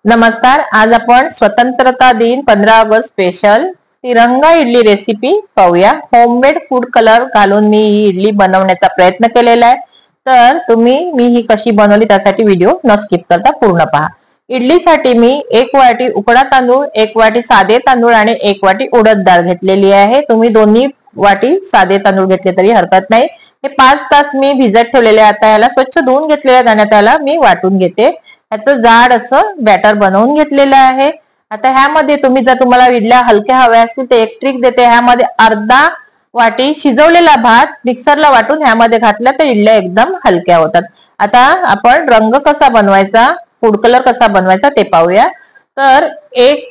नमस्कार। आज आपण स्वतंत्रता दिन 15 ऑगस्ट स्पेशल तिरंगा इडली रेसिपी पाहूया। होममेड फूड कलर घालून मी ही इडली बनवण्याचा प्रयत्न केलेला आहे। तर तुम्ही मी ही कशी बनवली त्यासाठी व्हिडिओ न स्किप करता पूर्ण पहा। इडलीसाठी मी 1 वाटी उकडा तांदूळ, 1 वाटी साधे तांदूळ आणि 1 वाटी उडद डाळ घेतलेली आहे। तुम्ही दोन्ही वाटी साधे तांदूळ घेतले तरी हरकत नाही। हे 5 तास मी भिजत ठेवलेले। आता याला स्वच्छ धुवून घेतलेल्या दाण्यात याला मी वाटून घेते। याचं जाड असं बॅटर बनवून घेतलेलं आहे। आता ह्यामध्ये तुम्हाला इडल्या हलक्या हव्या असतील तर एक ट्रिक देते। ह्यामध्ये अर्धा वाटी शिजवलेला भात मिक्सरला वाटून ह्यामध्ये घातला तर इडल्या एकदम हलक्या होतात। आता आपण रंग कसा बनवायचा, फूड कलर कसा बनवायचा ते पाहूया। तर एक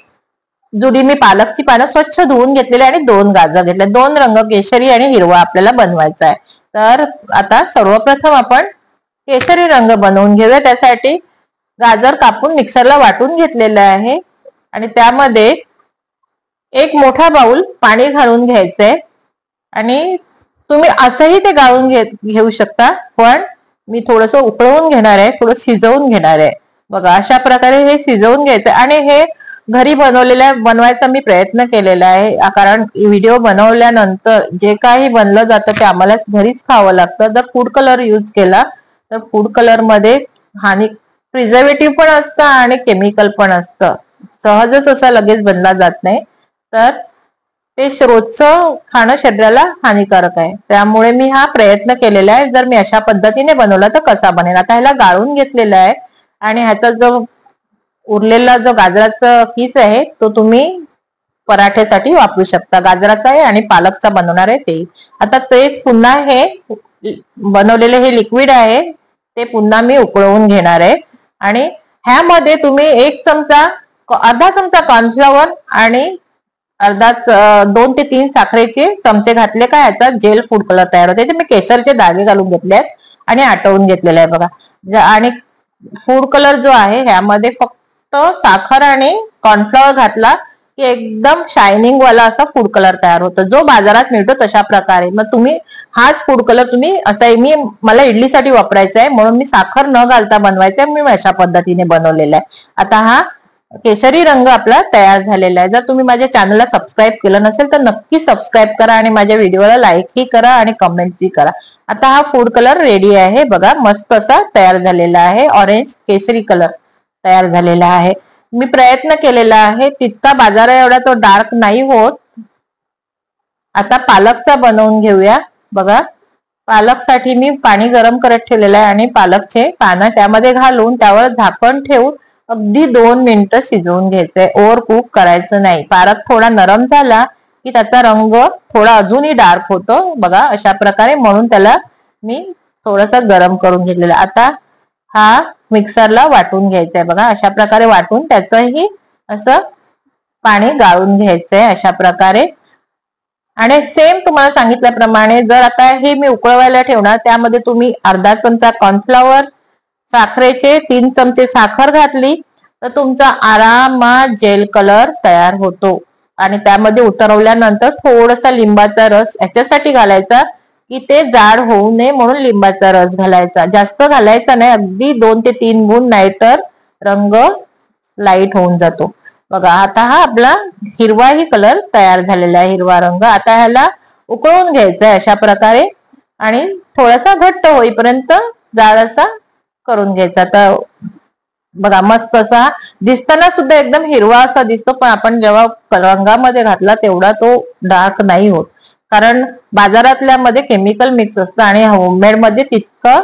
जुडी मी पालकची पानं स्वच्छ धुवून घेतलेली आणि 2 गाजर घेतले। 2 रंग केशरी आणि हिरवा आपल्याला बनवायचा आहे। तर आता सर्वप्रथम आपण केशरी रंग बनवून घेऊया। त्यासाठी गाजर कापून मिक्सरला वाटून घेतलेलं आहे आणि त्यामध्ये एक मोठा बाउल पाणी घालून घ्यायचंय आणि तुम्ही असंही ते गाळून घेऊ शकता, पण मी थोडस उकळवून घेणार आहे, थोडं शिजवून घेणार आहे। बघा अशा प्रकारे हे शिजवून घ्यायचं आणि हे घरी बनवायचा मी प्रयत्न केलेला आहे, कारण व्हिडिओ बनवल्यानंतर जे काही बनलं जातं ते आम्हाला घरीच खावं लागतं। जर फूड कलर यूज केला तर फूड कलर मध्ये प्रिझर्वेटिव्ह पण असतं आणि केमिकल पण असतं, सहजच असा लगेच बनला जात नाही। तर ते रोजचं खाणं शरीराला हानिकारक आहे, त्यामुळे मी हा प्रयत्न केलेला आहे। जर मी अशा पद्धतीने बनवला तर कसा बनेल। आता ह्याला गाळून घेतलेला आहे आणि ह्याचा जो उरलेला जो गाजराचा किस आहे तो तुम्ही पराठ्यासाठी वापरू शकता। गाजराचा आहे आणि पालकचा बनवणार आहे ते। आता तेच पुन्हा हे बनवलेले हे लिक्विड आहे ते पुन्हा मी उकळवून घेणार आहे आणि ह्यामध्ये तुम्ही अर्धा चमचा कॉर्नफ्लॉवर आणि 2 ते 3 साखरेचे चमचे घातले का ह्याचा जेल फूड कलर तयार होते। मी केशरचे धागे घालून घेतले आहेत आणि आटवून घेतलेले आहे बघा। आणि फूड कलर जो आहे ह्यामध्ये फक्त साखर आणि कॉर्नफ्लॉवर घातला की एकदम शायनिंग वाला असा फूड कलर तयार होतो, जो बाजारात मिळतो तशा प्रकारे। मग तुम्ही हाच फूड कलर मला इडलीसाठी वापरायचा आहे म्हणून मी साखर न घालता बनवायचा आहे, मी अशा पद्धतीने बनवलेला आहे। आता हा केशरी रंग आपला तयार झालेला आहे। जर तुम्ही माझ्या चॅनलला सबस्क्राईब केलं नसेल तर नक्की सबस्क्राईब करा आणि माझ्या व्हिडिओला लाईकही करा आणि कमेंट्सही करा। आता हा फूड कलर रेडी आहे बघा, मस्त असा तयार झालेला आहे। ऑरेंज केशरी कलर तयार झालेला आहे। मी प्रयत्न केलेला आहे तितका बाजारा एवढा तो डार्क नाही होत। आता पालकचा बनवून घेऊया बघा। पालकसाठी मी पाणी गरम करत ठेवलेलं आहे आणि पालकचे पानं त्यामध्ये घालून त्यावर झाकण ठेवून अगदी 2 मिनिटं शिजवून घ्यायचंय। ओव्हर कुक करायचं नाही। पालक थोडा नरम झाला की त्याचा रंग थोडा अजूनही डार्क होतो बघा अशा प्रकारे, म्हणून त्याला मी थोडंसं गरम करून घेतलेलं। आता हा मिक्सरला वाटून घ्यायचा आहे बघा, अशा प्रकारे वाटून त्याचंही असं पाणी गाळून घ्यायचंय अशा प्रकारे। आणि सेम तुम्हाला सांगितल्याप्रमाणे जर आता हे मी उकळवायला ठेवणार त्यामध्ये तुम्ही अर्धा चमचा कॉर्नफ्लॉवर, साखरेचे 3 चमचे साखर घातली तर तुमचा आरामात जेल कलर तयार होतो। आणि त्यामध्ये उतरवल्यानंतर थोडासा लिंबाचा रस याच्यासाठी घालायचा की ते जाड होऊ नये म्हणून लिंबाचा रस घालायचा, जास्त घालायचा नाही, अगदी 2 ते 3 बूंद, नाहीतर रंग लाईट होऊन जातो बघा। आता हा आपला हिरवाही कलर तयार झालेला आहे, हिरवा रंग। आता ह्याला उकळून घ्यायचा आहे अशा प्रकारे आणि थोडासा घट्ट होईपर्यंत जाड असा करून घ्यायचा। तर बघा मस्त असा दिसताना सुद्धा एकदम हिरवा असा दिसतो, पण आपण जेव्हा रंगामध्ये घातला तेवढा तो डार्क नाही होत, कारण बाजारातल्या मध्ये केमिकल मिक्स असतं आणि होममेड मध्ये तितकं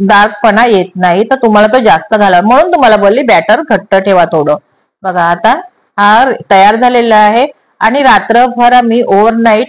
डार्कपणा येत नाही, तर तुम्हाला तो जास्त घाला म्हणून तुम्हाला बोलली बॅटर घट्ट ठेवा थोडं बघा। आता हा तयार झालेला आहे आणि रात्रभर मी ओव्हरनाईट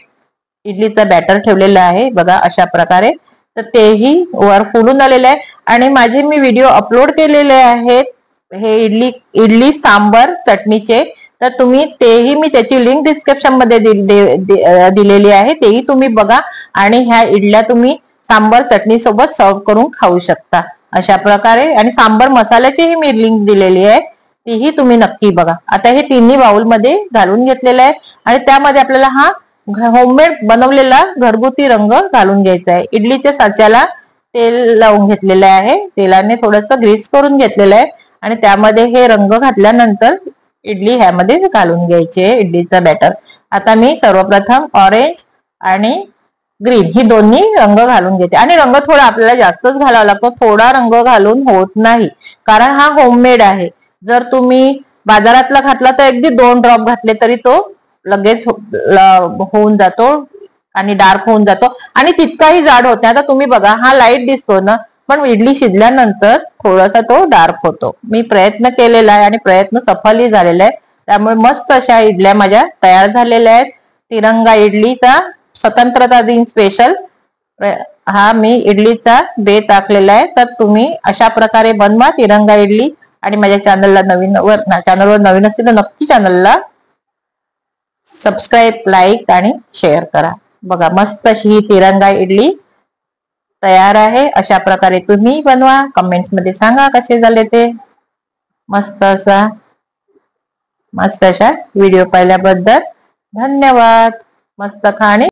इडलीचा बॅटर ठेवलेला आहे बघा अशा प्रकारे। तर तेही वर फुलून आलेलं आहे आणि माझे मी व्हिडिओ अपलोड केलेले आहेत हे इडली सांबर चटणीचे, तर तुम्ही तेही मी त्याची लिंक डिस्क्रिप्शन मध्ये दिलेली आहे, तेही तुम्ही बघा आणि ह्या इडल्या तुम्ही सांबर चटणी सोबत सर्व करून खाऊ शकता अशा प्रकारे। आणि सांबर मसाल्याचीही मी लिंक दिलेली आहे, तीही तुम्ही नक्की बघा। आता हे तिन्ही बाउल मध्ये घालून घेतलेलं आहे आणि त्यामध्ये आपल्याला हा होममेड बनवलेला घरगुती रंग घालून घ्यायचा आहे। इडलीच्या साच्याला तेल लावून घेतलेलं आहे, तेलाने थोडंसं ग्रीस करून घेतलेलं आहे आणि त्यामध्ये हे रंग घातल्यानंतर इडली ह्यामध्ये घालून घ्यायची आहे, इडलीचा बॅटर. आता मी सर्वप्रथम ऑरेंज आणि ग्रीन ही दोन्ही रंग घालून घेते. आणि रंग थोडा आपल्याला जास्तच घालावा लागतो, थोडा रंग घालून होत नाही, कारण हा होममेड आहे. जर तुम्ही बाजारातला घातला तर अगदी 2 ड्रॉप घातले तरी तो लगेच होऊन जातो आणि डार्क होऊन जातो आणि तितकाही जाड होते. आता तुम्ही बघा, हा लाईट दिसतो ना, पण इडली शिजल्यानंतर थोडासा तो डार्क होतो. मी प्रयत्न केलेला आहे आणि प्रयत्न सफलही झालेला आहे. त्यामुळे मस्त अशा इडल्या माझ्या तयार झालेल्या आहेत. तिरंगा इडलीचा स्वतंत्रता दिन स्पेशल हा मी इडलीचा बेत टाकलेला आहे. तर तुम्ही अशा प्रकारे बनवा तिरंगा इडली. आणि माझ्या चॅनलवर नवीन असतील तर नक्की चॅनलला सबस्क्राईब, लाईक आणि शेअर करा. बघा, मस्त अशी ही तिरंगा इडली तयार आहे. अशा प्रकारे तुम्ही बनवा, कमेंट्स मध्ये सांगा कसे झाले ते. मस्त अशा व्हिडिओ पाहिल्याबद्दल धन्यवाद. मस्त खा आणि